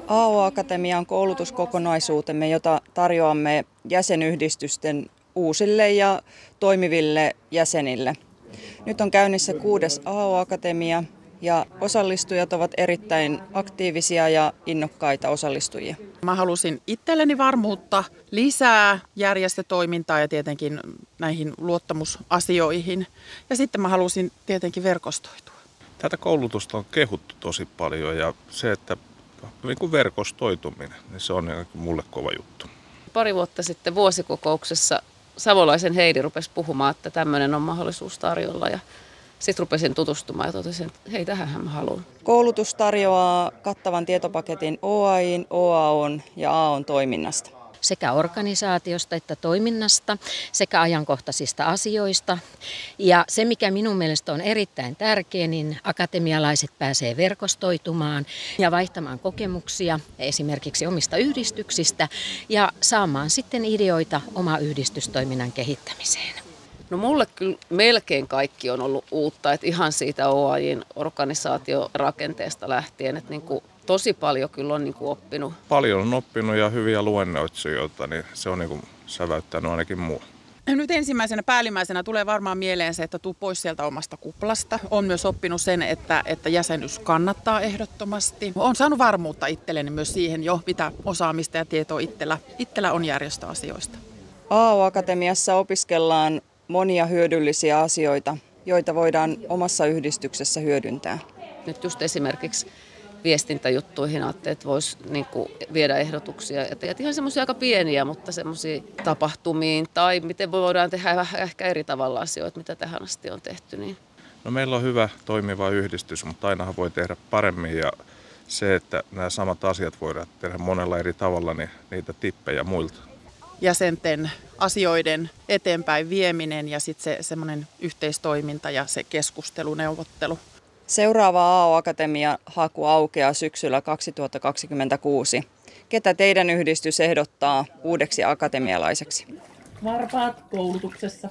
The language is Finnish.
AO-akatemia on koulutuskokonaisuutemme, jota tarjoamme jäsenyhdistysten uusille ja toimiville jäsenille. Nyt on käynnissä 6. AO-akatemia ja osallistujat ovat erittäin aktiivisia ja innokkaita osallistujia. Mä halusin itselleni varmuutta, lisää järjestötoimintaa ja tietenkin näihin luottamusasioihin. Ja sitten mä halusin tietenkin verkostoitua. Tätä koulutusta on kehuttu tosi paljon ja se, että niin kuin verkostoituminen, niin se on mulle kova juttu. Pari vuotta sitten vuosikokouksessa Savolaisen Heidi rupesi puhumaan, että tämmöinen on mahdollisuus tarjolla ja sitten rupesin tutustumaan ja totesin, että hei, tähän mä haluan. Koulutus tarjoaa kattavan tietopaketin OAI:n, OAO:n ja AO:n toiminnasta. Sekä organisaatiosta että toiminnasta, sekä ajankohtaisista asioista. Ja se, mikä minun mielestä on erittäin tärkeä, niin akatemialaiset pääsee verkostoitumaan ja vaihtamaan kokemuksia esimerkiksi omista yhdistyksistä ja saamaan sitten ideoita oma yhdistystoiminnan kehittämiseen. No mulle kyllä melkein kaikki on ollut uutta, että ihan siitä OAJ:n organisaatiorakenteesta lähtien, että niin kuin tosi paljon kyllä on niin kuin oppinut. Paljon on oppinut ja hyviä luennoitsijoita, niin se on niin kuin säväyttänyt ainakin mua. Nyt ensimmäisenä päällimmäisenä tulee varmaan mieleen se, että tuu pois sieltä omasta kuplasta. Olen myös oppinut sen, että jäsenyys kannattaa ehdottomasti. Olen saanut varmuutta itselleni myös siihen jo, mitä osaamista ja tietoa itsellä on järjestöasioista. AO-akatemiassa opiskellaan monia hyödyllisiä asioita, joita voidaan omassa yhdistyksessä hyödyntää. Nyt just esimerkiksi viestintäjuttuihin ajattelin, että voisi niin kuin viedä ehdotuksia. Ja ihan semmoisia aika pieniä, mutta semmoisia tapahtumiin tai miten voidaan tehdä ehkä eri tavalla asioita, mitä tähän asti on tehty. Niin. No meillä on hyvä toimiva yhdistys, mutta ainahan voi tehdä paremmin ja se, että nämä samat asiat voidaan tehdä monella eri tavalla, niin niitä tippejä muilta. Jäsenten asioiden eteenpäin vieminen ja sitten se semmoinen yhteistoiminta ja se keskusteluneuvottelu. Seuraava AO-akatemia-haku aukeaa syksyllä 2026. Ketä teidän yhdistys ehdottaa uudeksi akatemialaiseksi? Varpaat koulutuksessa.